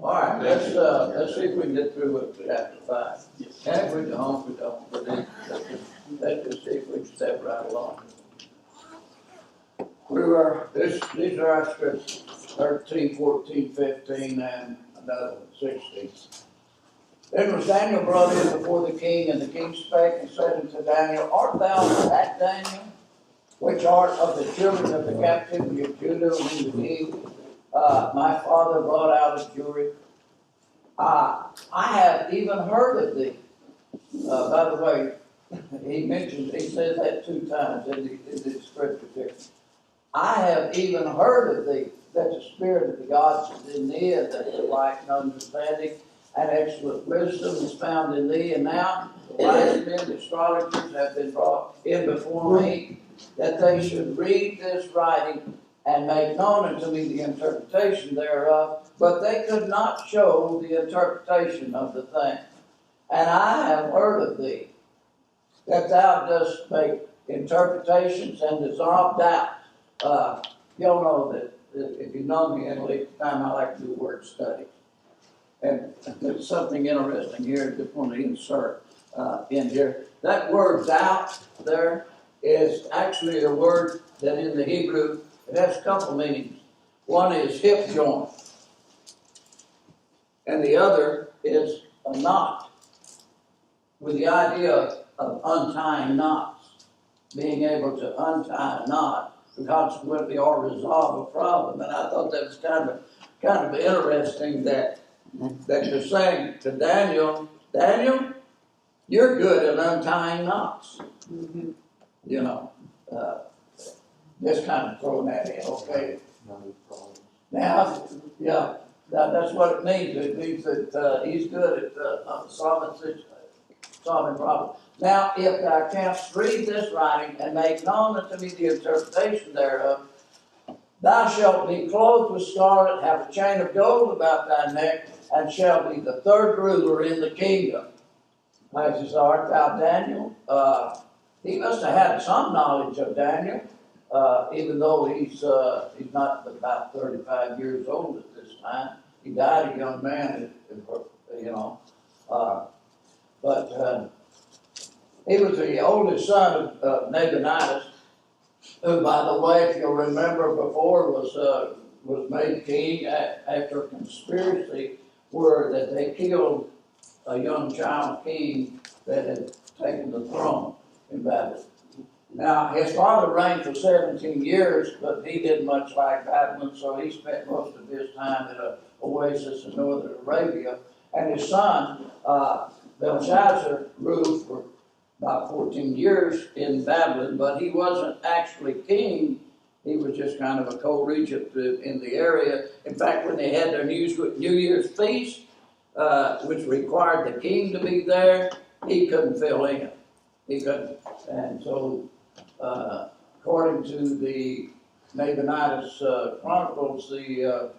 All right, let's see if we can get through with chapter 5. And if we don't, we don't. But let's just see if we can step right along. These are our scriptures, 13, 14, 15, and another 16. Then was Daniel brought in before the king, and the king spake and said unto Daniel, Art thou that Daniel, which art of the children of the captivity of Judah, whom the king my father brought out of Jewry? I have even heard of thee. By the way, he says that 2 times in the scripture here. I have even heard of thee, that the spirit of the gods is in thee, and that the light and understanding and excellent wisdom is found in thee. And now the wise men, the astrologers, have been brought in before me, that they should read this writing and make known unto me the interpretation thereof. But they could not show the interpretation of the thing. And I have heard of thee, that thou dost make interpretations and dissolve doubt. You'll know that if you know me in late time, I like to do word study. And there's something interesting here I just want to insert in here. That word doubt there is actually a word that in the Hebrew, it has a couple meanings. One is hip joint, and the other is a knot, with the idea of untying knots, being able to untie a knot, and consequently or resolve a problem. And I thought that was kind of interesting that you're saying to Daniel, you're good at untying knots. Mm-hmm. You know, just kind of throwing that in, okay? Now, yeah, that's what it means. It means that he's good at solving problems. Now, if thou canst read this writing and make known unto me the interpretation thereof, thou shalt be clothed with scarlet, have a chain of gold about thy neck, and shall be the third ruler in the kingdom. I says, art thou Daniel? He must have had some knowledge of Daniel, even though he's not about 35 years old at this time. He died a young man, you know. But he was the oldest son of Nabonidus, who, by the way, if you'll remember before, was made king after a conspiracy where that they killed a young child king that had taken the throne in Babylon. Now, his father reigned for 17 years, but he didn't much like Babylon, so he spent most of his time in an oasis in northern Arabia. And his son, Belshazzar, ruled for about 14 years in Babylon, but he wasn't actually king. He was just kind of a co-regent in the area. In fact, when they had their New Year's feast, which required the king to be there, he couldn't fill in. He couldn't. And so, according to the Nabonidus Chronicles, the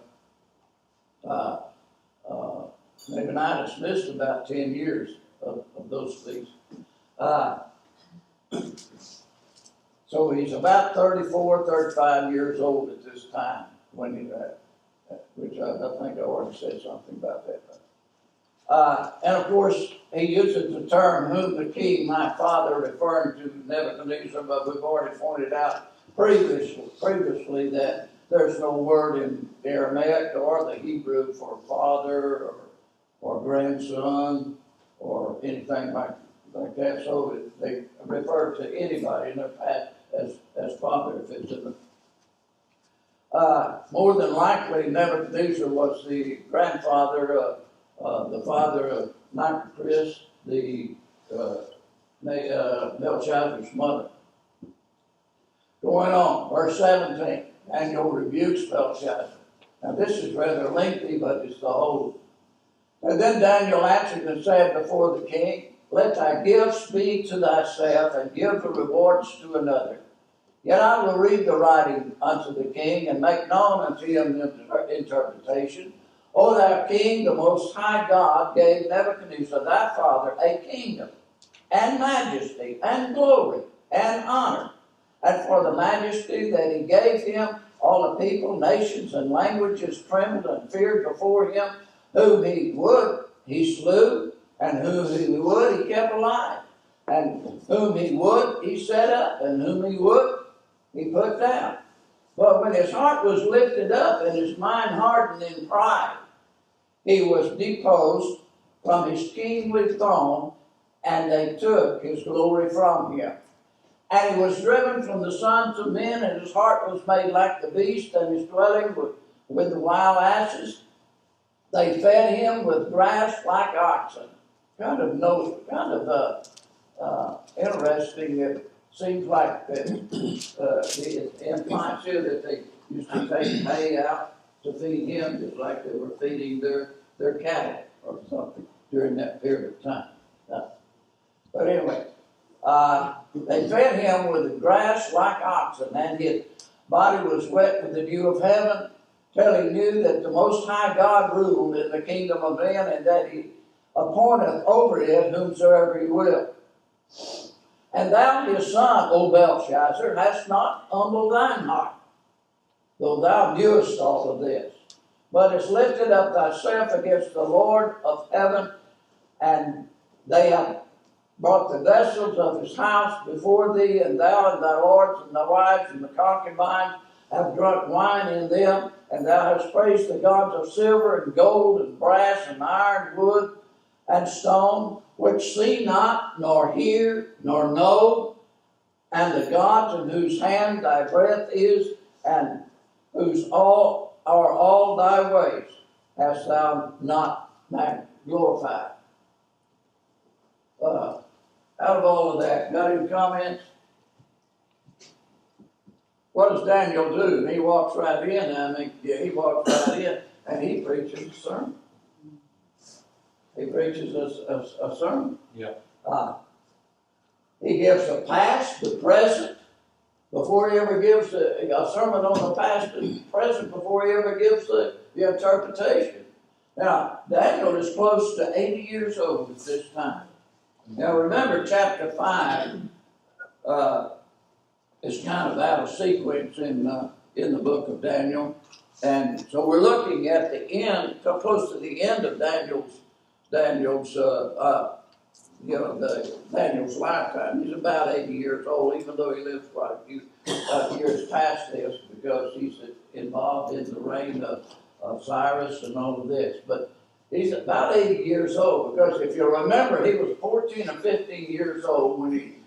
Nabonidus missed about 10 years of those feasts. So he's about 34, 35 years old at this time when he died, which I think I already said something about that. And of course, he uses the term whom the king, my father, referring to Nebuchadnezzar, but we've already pointed out previously that there's no word in Aramaic or the Hebrew for father or grandson or anything like that. So they refer to anybody in their past as father if it's in the. More than likely, Nebuchadnezzar was the grandfather, the father of Nicodemus, the Belshazzar's mother. Going on, verse 17, Daniel rebukes Belshazzar. Now this is rather lengthy, but it's the whole. And then Daniel answered and said before the king, let thy gifts be to thyself, and give the rewards to another. Yet I will read the writing unto the king, and make known unto him the interpretation. O thou king, the most high God gave Nebuchadnezzar thy father a kingdom, and majesty, and glory, and honor. And for the majesty that he gave him, All the people, nations, and languages trembled and feared before him. Whom he would, he slew, and whom he would, he kept alive. And whom he would, he set up, and whom he would, he put down. But when his heart was lifted up and his mind hardened in pride, he was deposed from his kingly throne, and they took his glory from him. And he was driven from the sons of men, and his heart was made like the beast, and his dwelling with the wild asses. They fed him with grass like oxen. Kind of interesting. It seems like it implies here that they used to take hay out to feed him, just like they were feeding their cattle or something during that period of time. But anyway, they fed him with grass like oxen, and his body was wet with the dew of heaven, till he knew that the Most High God ruled in the kingdom of men, and that he appointeth over it whomsoever he will. And thou, his son, O Belshazzar, hast not humbled thine heart, though thou knewest all of this, but hast lifted up thyself against the Lord of heaven, and they have brought the vessels of his house before thee, and thou and thy lords and thy wives and the concubines have drunk wine in them, and thou hast praised the gods of silver and gold and brass and iron, wood and stone, which see not, nor hear, nor know, and the gods in whose hand thy breath is, and whose all are all thy ways, hast thou not glorified. Out of all of that, got any comments? What does Daniel do? He walks right in. He walks right in, and he preaches a sermon. He preaches a sermon. Yeah. He gives a past, the present, before he ever gives a sermon on the past and present, before he ever gives the interpretation. Now, Daniel is close to 80 years old at this time. Now, remember, chapter 5 is kind of out of sequence in the book of Daniel. And so we're looking at the end, so close to the end of Daniel's lifetime. He's about 80 years old, even though he lives quite a few years past this, because he's involved in the reign of Cyrus and all of this. But he's about 80 years old, because if you remember, he was 14 or 15 years old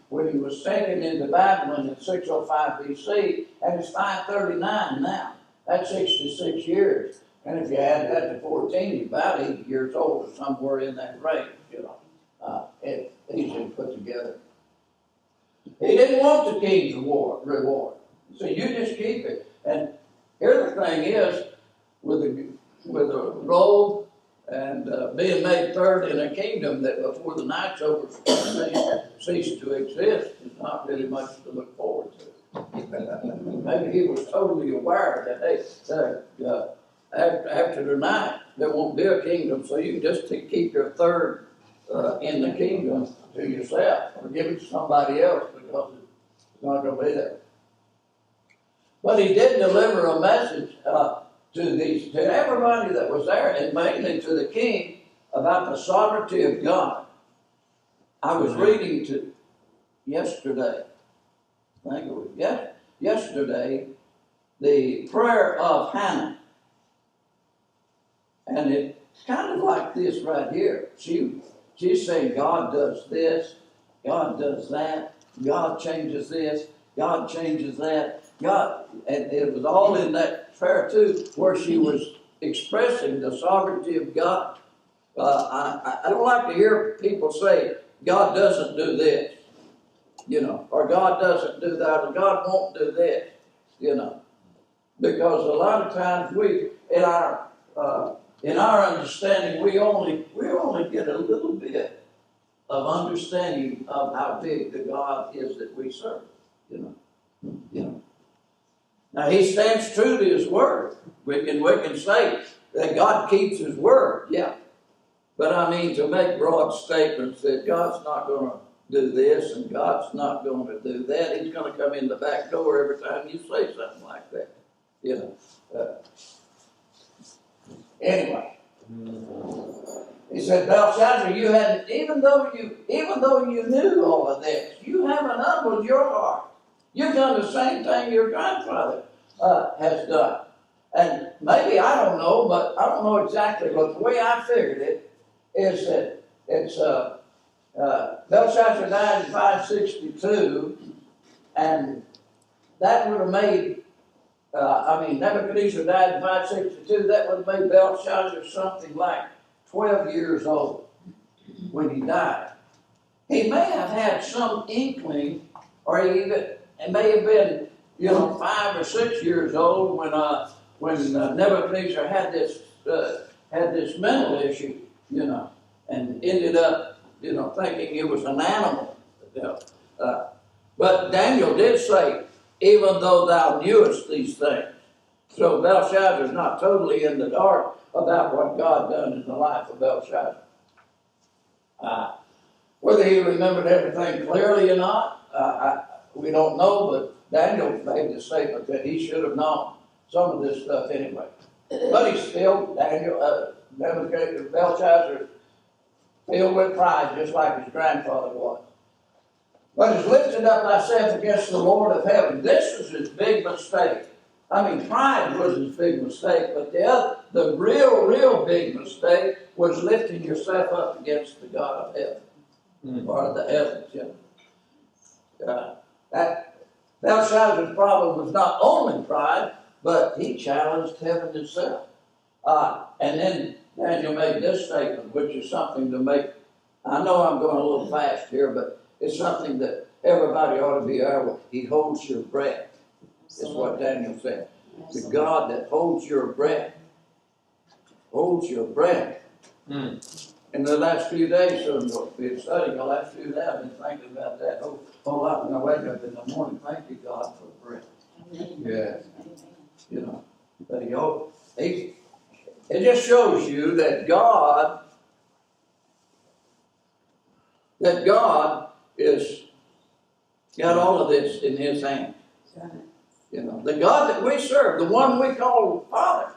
when he was taken into Babylon in 605 BC, and it's 539 now. That's 66 years. And if you add that to 14, he's about 80 years old, or somewhere in that range, It's easily put together. He didn't want the king's reward. So you just keep it. And here the thing is, with a robe and being made third in a kingdom that before the night's over ceased to exist, is not really much to look forward to. Maybe he was totally aware that, hey, after the night, there won't be a kingdom, so you can just keep your third in the kingdom to yourself, or give it to somebody else, because it's not going to be there. But he did deliver a message to everybody that was there, and mainly to the king, about the sovereignty of God. I was reading yesterday, I think it was yesterday, the prayer of Hannah. And it's kind of like this right here. She's saying God does this, God does that, God changes this, God changes that. God, and it was all in that prayer too, where she was expressing the sovereignty of God. I don't like to hear people say, God doesn't do this, or God doesn't do that, or God won't do this, because a lot of times in our understanding, we only get a little bit of understanding of how big the God is that we serve. Now he stands true to his word. We can say that God keeps his word, yeah. But I mean, to make broad statements that God's not going to do this and God's not going to do that, he's going to come in the back door every time you say something like that. You know. Anyway. He said, Belshazzar, you had, even though you knew all of this, you haven't humbled your heart. You've done the same thing your grandfather has done. And maybe, I don't know, but I don't know exactly, but the way I figured it is that it's, Belshazzar died in 562, and that would have made, Nebuchadnezzar died in 562, that would have made Belshazzar something like 12 years old when he died. He may have had some inkling, or it may have been, 5 or 6 years old when Nebuchadnezzar had this mental issue, and ended up, thinking it was an animal. But Daniel did say, even though thou knewest these things. So Belshazzar's not totally in the dark about what God done in the life of Belshazzar. Whether he remembered everything clearly or not, we don't know, but Daniel made the statement that he should have known some of this stuff anyway. But he's still, Belshazzar, filled with pride, just like his grandfather was. But has lifted up thyself against the Lord of heaven. This was his big mistake. Pride was his big mistake, but the real big mistake was lifting yourself up against the God of heaven, or the heavens. That Belshazzar's problem was not only pride, but he challenged heaven itself. And then Daniel made this statement, which is something to make. I know I'm going a little fast here, but it's something that everybody ought to be aware of. He holds your breath. Is what Daniel said. The God that holds your breath. Holds your breath. In the last few days, so we've been studying the last few days, I've been thinking about that whole lot when I wake up in the morning. Thank you, God, for breath. Yes. But it just shows you that God is got all of this in his hand. The God that we serve, the one we call Father.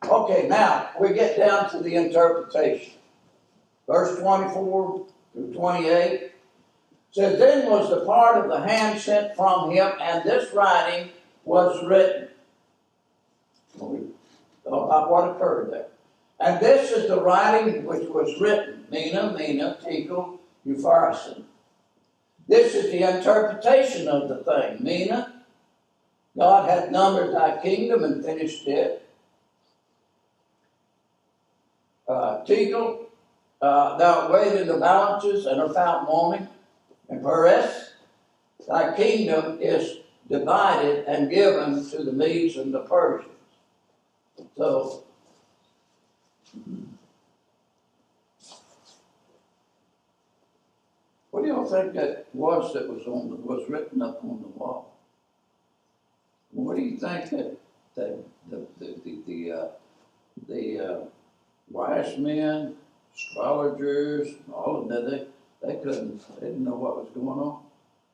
Okay, now we get down to the interpretation. Verse 24 through 28 says, Then was the part of the hand sent from him, and this writing was written. About what occurred there. And this is the writing which was written, Mina, Tekel, Upharsin. This is the interpretation of the thing. Mina, God hath numbered thy kingdom and finished it. Tekel, thou weighed in the balances and art found wanting. And Peres, thy kingdom is divided and given to the Medes and the Persians. So, what do you think that was was written up on the wall? What do you think that the wise men, astrologers, all of that, they didn't know what was going on?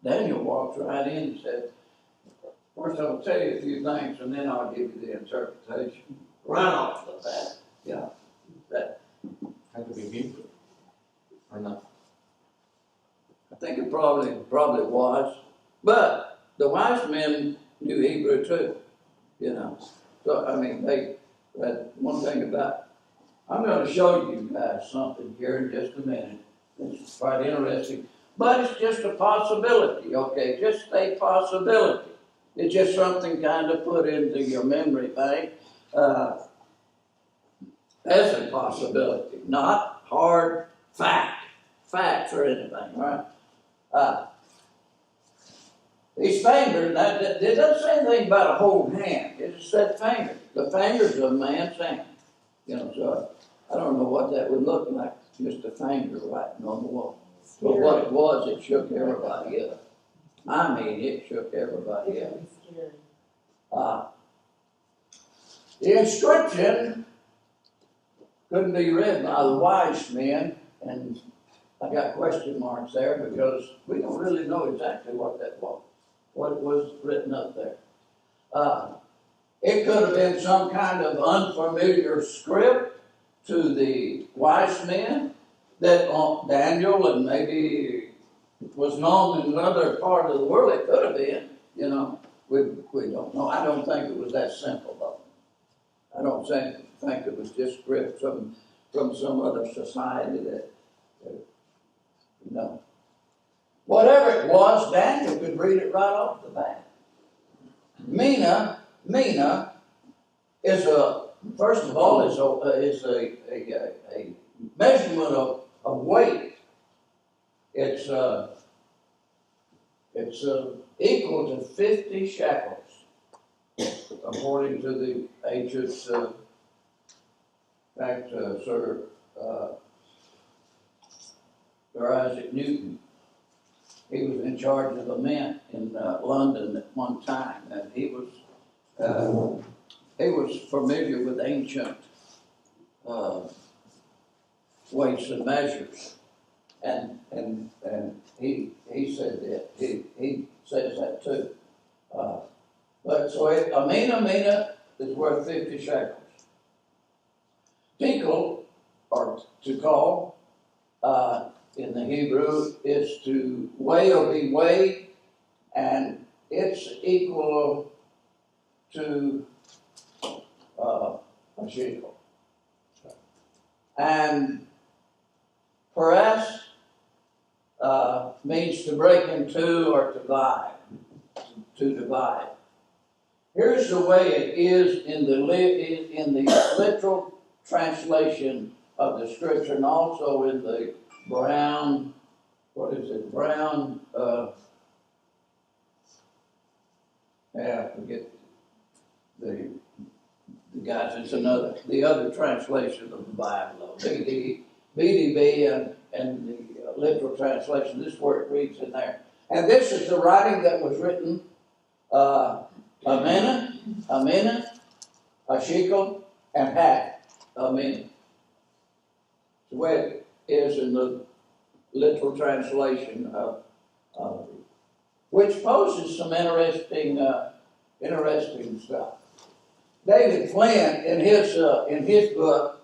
Daniel walked right in and said, first I'll tell you a few things and then I'll give you the interpretation. Right off the bat. Yeah. That Had to be Hebrew. Or not? I think it probably was. But the wise men knew Hebrew too. So they had one thing about, I'm going to show you guys something here in just a minute. It's quite interesting. But it's just a possibility, okay? Just a possibility. It's just something kind of put into your memory bank as a possibility, not hard facts or anything, right? These fingers, it doesn't say anything about a whole hand. It just said fingers. The fingers of a man's hand. So I don't know what that would look like, just a finger writing on the wall. But what it was, it shook everybody up. It shook everybody up. The inscription couldn't be read by the wise men, and I got question marks there because we don't really know exactly what that was, what was written up there. It could have been some kind of unfamiliar script to the wise men that Daniel and maybe was known in another part of the world. It could have been, you know. We don't know. I don't think it was that simple, though. I don't think it was just script from some other society that no. Whatever it was, Daniel could read it right off the bat. Mina is first of all, is a measurement of weight. It's equal to 50 shekels, according to the ancient Sir Isaac Newton. He was in charge of the mint in London at one time, and he was familiar with ancient weights and measures, and he said that he says that too. But so a mina is worth 50 shekels. Tickle, or to call, in the Hebrew is to weigh or be weighed, and it's equal to a shekel. And press means to break in two or divide. To divide. Here's the way it is in the literal translation of the scripture, and also in the Brown, Brown, I forget the guys, it's the other translation of the Bible, BDB and the literal translation, this is where it reads in there. And this is the writing that was written, a mina, a shekel, and half a mina. The way it is in the literal translation of which poses some interesting stuff. David Flynn, in his book,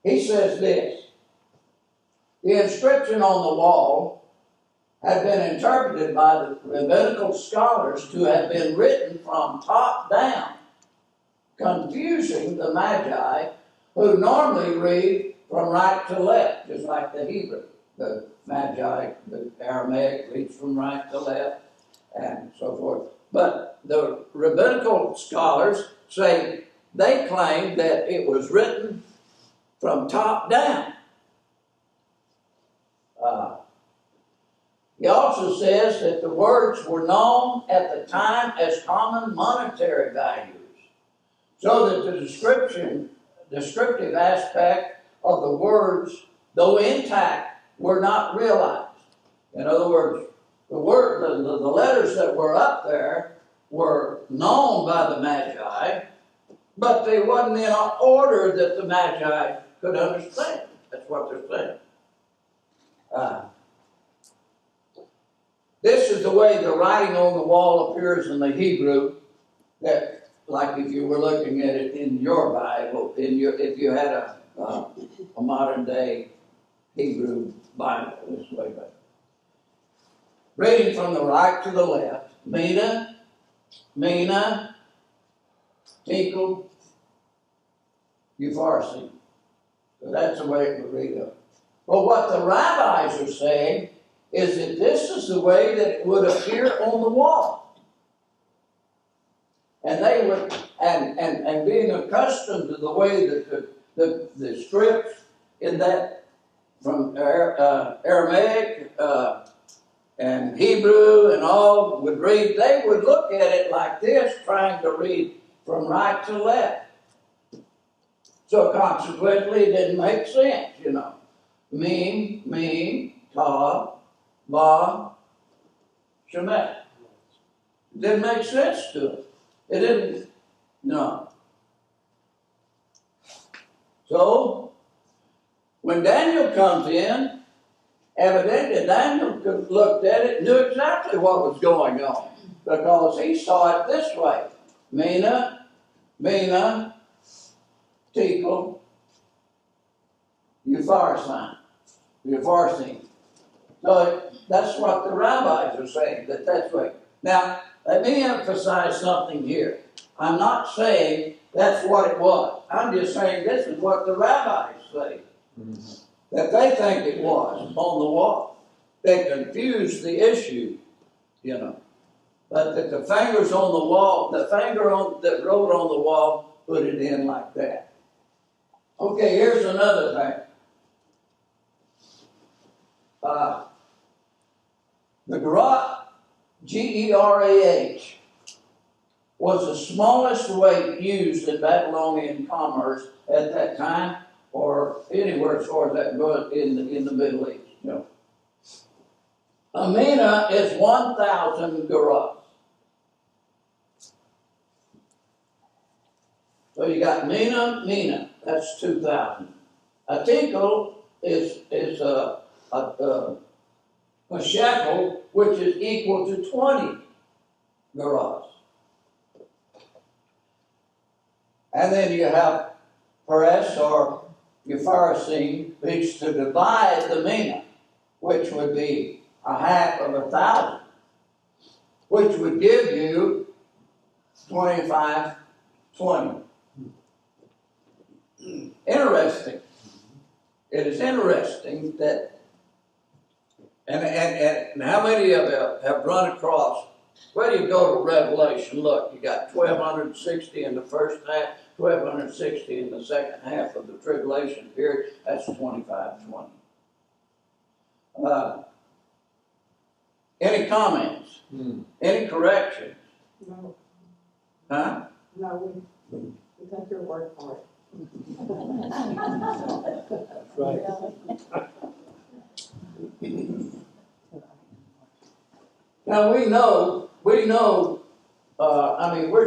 he says this: the inscription on the wall had been interpreted by the rabbinical scholars to have been written from top down, confusing the Magi, who normally read from right to left, just like the Hebrew. The Magi, the Aramaic, reads from right to left, and so forth. But the rabbinical scholars say they claim that it was written from top down. He also says that the words were known at the time as common monetary values, so that the descriptive aspect of the words, though intact, were not realized. In other words, the letters that were up there were known by the Magi, but they wasn't in an order that the Magi could understand. That's what they're saying. This is the way the writing on the wall appears in the Hebrew, that, like if you were looking at it in your Bible, if you had a modern day Hebrew Bible, this way back. Reading from the right to the left, mina, tinkle, Upharsin. So that's the way it would read up. But what the rabbis are saying is that this is the way that it would appear on the wall. And they would, and being accustomed to the way that the scripts in that from Aramaic and Hebrew and all would read, they would look at it like this, trying to read from right to left. So consequently, it didn't make sense, you know. Meme, ta, ba, shemet. It didn't make sense to it. It didn't, no. So, when Daniel comes in, Evidently, Daniel looked at it and knew exactly what was going on because he saw it this way. Mina, Tekel, Upharsin. So that's what the rabbis are saying, that's right. Now, let me emphasize something here. I'm not saying that's what it was. I'm just saying this is what the rabbis say. That they think it was on the wall. They confused the issue, But that the fingers on the wall, the finger that wrote on the wall, put it in like that. Okay, here's another thing. The Gerah, Gerah, was the smallest weight used in Babylonian commerce at that time, or anywhere as far as that goes in the Middle East. A mina is 1,000 gerahs. So you got mina, that's 2,000. A tekel is a shekel, which is equal to 20 gerahs. And then you have peres or Upharsin, which to divide the mina, which would be a half of 1,000, which would give you 25/20. Interesting. It is interesting that, and how many of you have run across, where do you go to Revelation? Look, you got 1,260 in the first half, 1,260 in the second half of the tribulation period. That's 25/20. Any comments? Any corrections? No. Huh? No, we take your word for it. That's right. Now we know, we're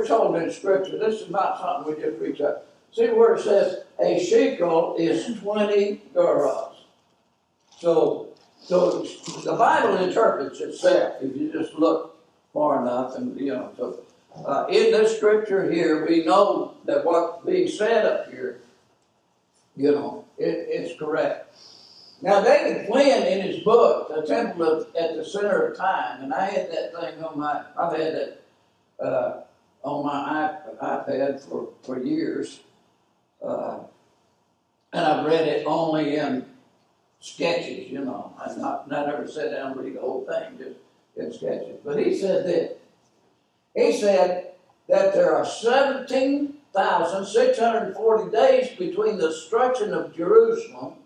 told in Scripture, this is not something we just reach out. See where it says, a shekel is 20 gerahs. So the Bible interprets itself if you just look far enough, and so in this Scripture here, we know that what's being said up here, it's correct. Now, David Flynn, in his book, The Temple at the Center of Time, and I had that thing I've had that on my iPad for years, and I've read it only in sketches, I've never sat down and read the whole thing, just in sketches. But he said this. He said that there are 17,640 days between the destruction of Jerusalem,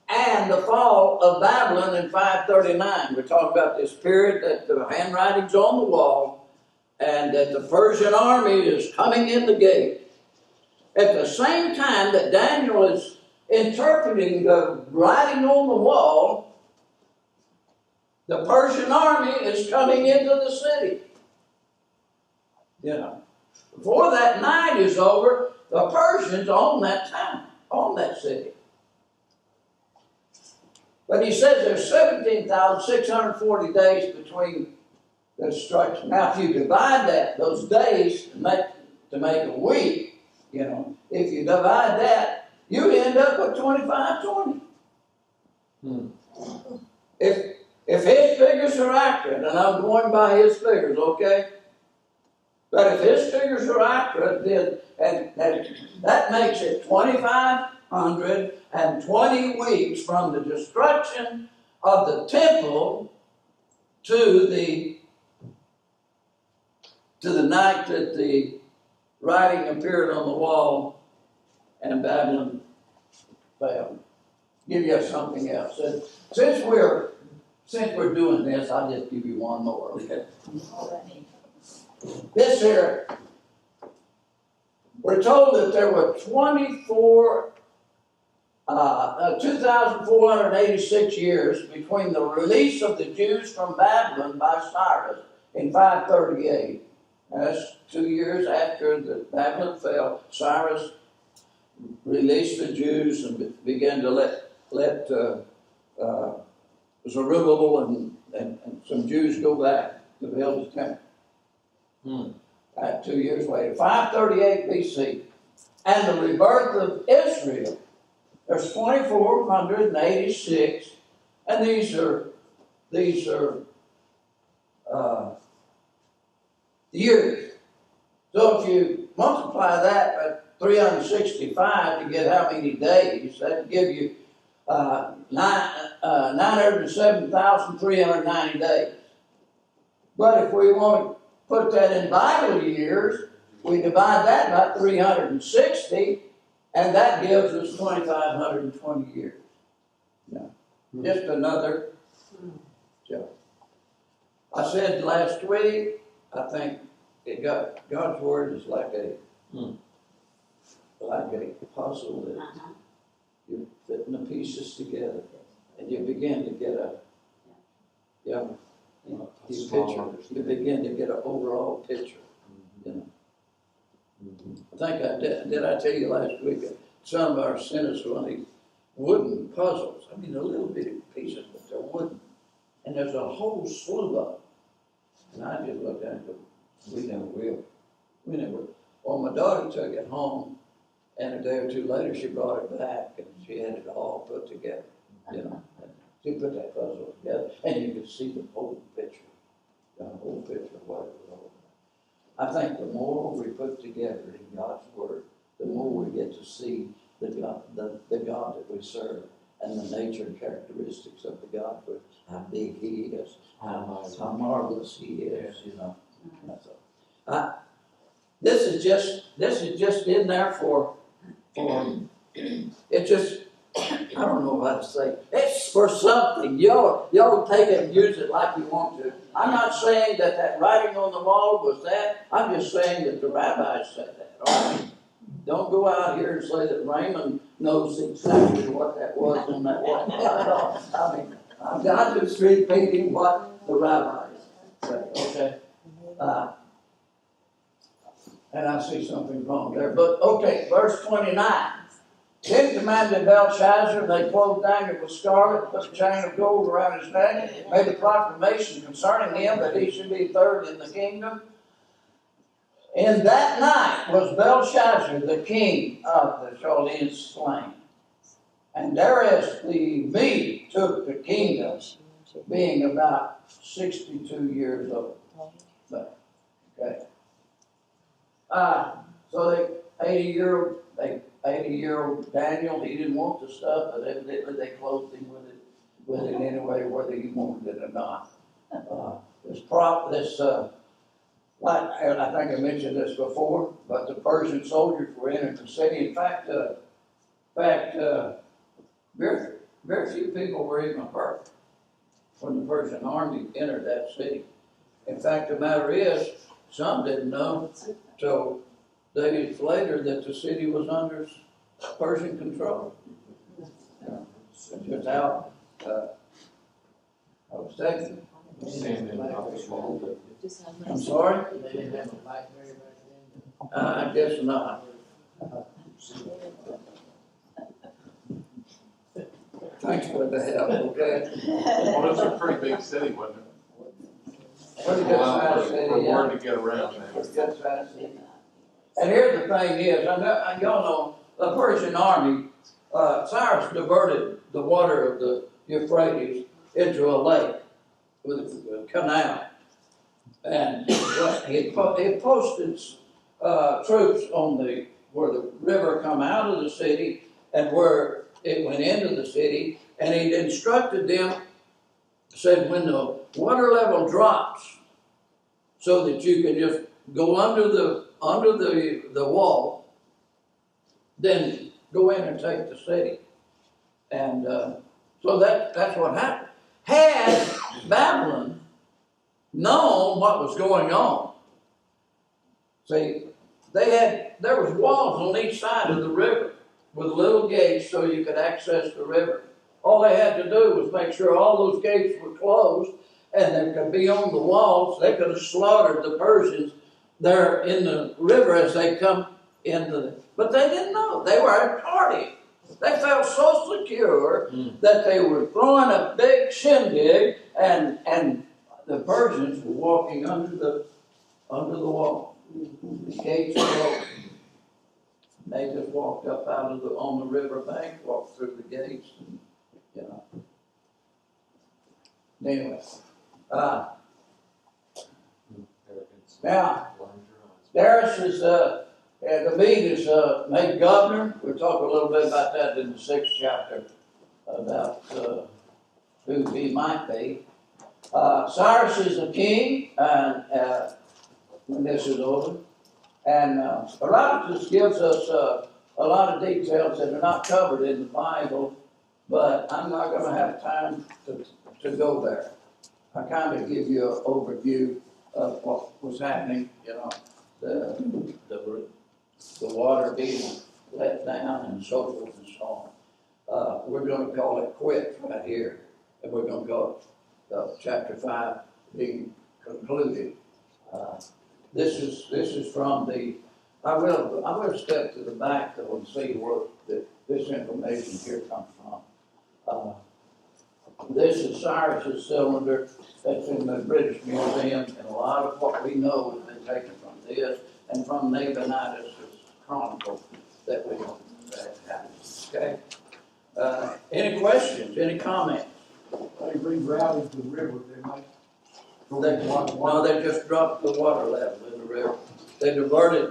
and the fall of Babylon in 539. We're talking about this period that the handwriting's on the wall and that the Persian army is coming in the gate. At the same time that Daniel is interpreting the writing on the wall, the Persian army is coming into the city. Before that night is over, the Persians own that town, own that city. But he says there's 17,640 days between the destruction. Now, if you divide those days to make a week, if you divide that, you end up with 25/20. If his figures are accurate, and I'm going by his figures, okay? But if his figures are accurate, then and that makes it 2,520 weeks from the destruction of the temple to the night that the writing appeared on the wall and Babylon fell. Give you something else. And since we're doing this, I'll just give you one more, okay? This here, we're told that there were 2,486 years between the release of the Jews from Babylon by Cyrus in 538. That's 2 years after the Babylon fell. Cyrus released the Jews and began to let let Zerubbabel and some Jews go back to build the temple. 2 years later, 538 BC. And the rebirth of Israel, there's 2,486, and these are years. So if you multiply that by 365 to get how many days, that would give you 907,390 days. But if we want to put that in Bible years, we divide that by 360, and that gives us 2,520 years. No, just another joke. I said last week, I think God's word is like a puzzle that you're fitting the pieces together, and you begin to get you begin to get an overall picture. You know. I think I did I tell you last week that some of our sent us one of these wooden puzzles. I mean, a little bitty pieces, but they're wooden. And there's a whole slew of them. And I just looked at it and go, we never will. We never will. Well, my daughter took it home, and a day or two later she brought it back, and she had it all put together. You know, and she put that puzzle together, and you could see the whole picture. The whole picture of what it was all about. I think the more we put together in God's Word, the more we get to see the God that we serve, and the nature and characteristics of the God, how big He is, how marvelous He is, you know. This is just in there for it just, I don't know how to say, it's for something. Y'all take it and use it like you want to. I'm not saying that writing on the wall was that. I'm just saying that the rabbis said that. All right? Don't go out here and say that Raymond knows exactly what that was on that wall. I mean, I'm just repeating what the rabbis said, okay? And I see something wrong there. But, okay, verse 29. Then commanded Belshazzar, they clothed Daniel with scarlet, put a chain of gold around his neck, made a proclamation concerning him that he should be third in the kingdom. In that night was Belshazzar, the king of the Chaldeans, slain. And Darius the Mede took the kingdom, being about 62 years old. Okay. So the 80-year-old Daniel, he didn't want the stuff, but evidently they clothed him with it anyway, whether he wanted it or not. Like, and I think I mentioned this before, but the Persian soldiers were in the city. In fact, very few people were even hurt when the Persian army entered that city. In fact, the matter is, some didn't know till days later that the city was under Persian control. Just how I was taken. I'm sorry? They didn't have a BlackBerry back then. I guess not. Thanks for the help, okay? Well, it's a pretty big city, wasn't it? Pretty good size city, For yeah. word to get around there. Pretty good size city. And here's the thing is, y'all know, the Persian army, Cyrus diverted the water of the Euphrates into a lake with a canal. And he posted troops on where the river come out of the city and where it went into the city, and he instructed them, said when the water level drops, so that you can just go under the wall, then go in and take the city. And so that's what happened. Had Babylon known what was going on, see, there was walls on each side of the river with little gates so you could access the river. All they had to do was make sure all those gates were closed, and they could be on the walls. They could have slaughtered the Persians there in the river as they come into the... But they didn't know. They were at a party. They felt so secure that they were throwing a big shindig, and the Persians were walking under the wall. The gates were open. They just walked up out of on the river bank, walked through the gates, and, you know. Anyway, now, Darius is, the Mede is made governor. We'll talk a little bit about that in the 6th chapter, about who he might be. Cyrus is the king, and when this is over. And a lot of this gives us a lot of details that are not covered in the Bible, but I'm not going to have time to go there. I kind of give you an overview of what was happening, you know, the water being let down and so forth and so on. We're going to call it quits right here, and we're going to go chapter 5 being concluded. This is from the. I will step to the back though and see where this information here comes from. This is Cyrus's cylinder that's in the British Museum, and a lot of what we know has been taken from this and from Nabonidus' chronicle that we have. Okay. Any questions? Any comments? They rerouted the river, they might. No, they just dropped the water level in the river. They diverted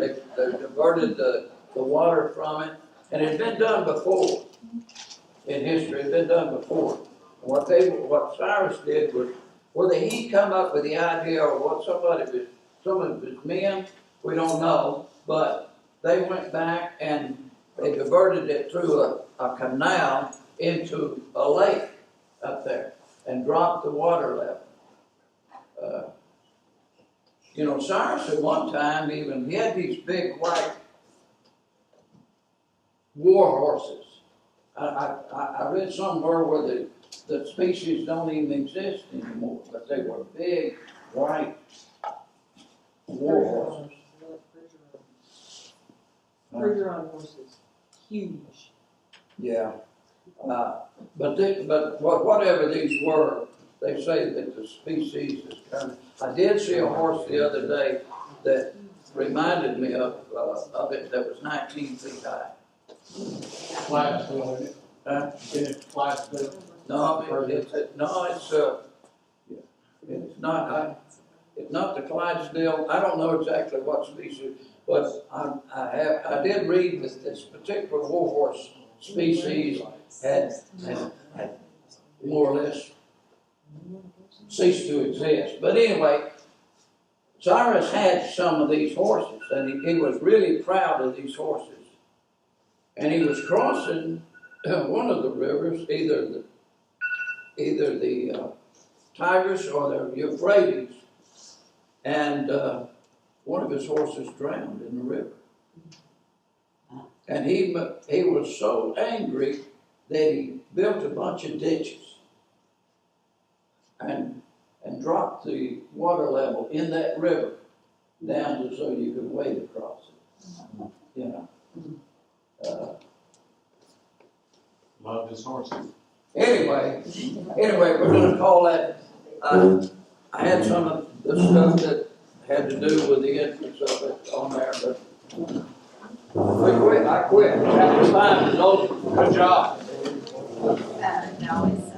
the water from it, and it had been done before in history. It had been done before. What Cyrus did was, whether he come up with the idea or what some of his men, we don't know, but they went back and they diverted it through a canal into a lake up there and dropped the water level. You know, Cyrus at one time he had these big white war horses. I read somewhere where the species don't even exist anymore, but they were big white war horses. Persian horses, huge. Yeah, but whatever these were, they say that the species is coming. I did see a horse the other day that reminded me of it that was 19 feet high. Clydesdale in it. It's Clydesdale. No, it's not. It's not the Clydesdale. I don't know exactly what species, but I did read that this particular warhorse species had more or less ceased to exist. But anyway, Cyrus had some of these horses, and he was really proud of these horses. And he was crossing one of the rivers, either the Tigris or the Euphrates, and one of his horses drowned in the river. And he was so angry that he built a bunch of ditches and dropped the water level in that river down to so you could wade across it. You know. Love his horses. Anyway, we're going to call that. I had some of the stuff that had to do with the entrance of it on there, but I quit. Chapter 5 is over. Good job. No, it's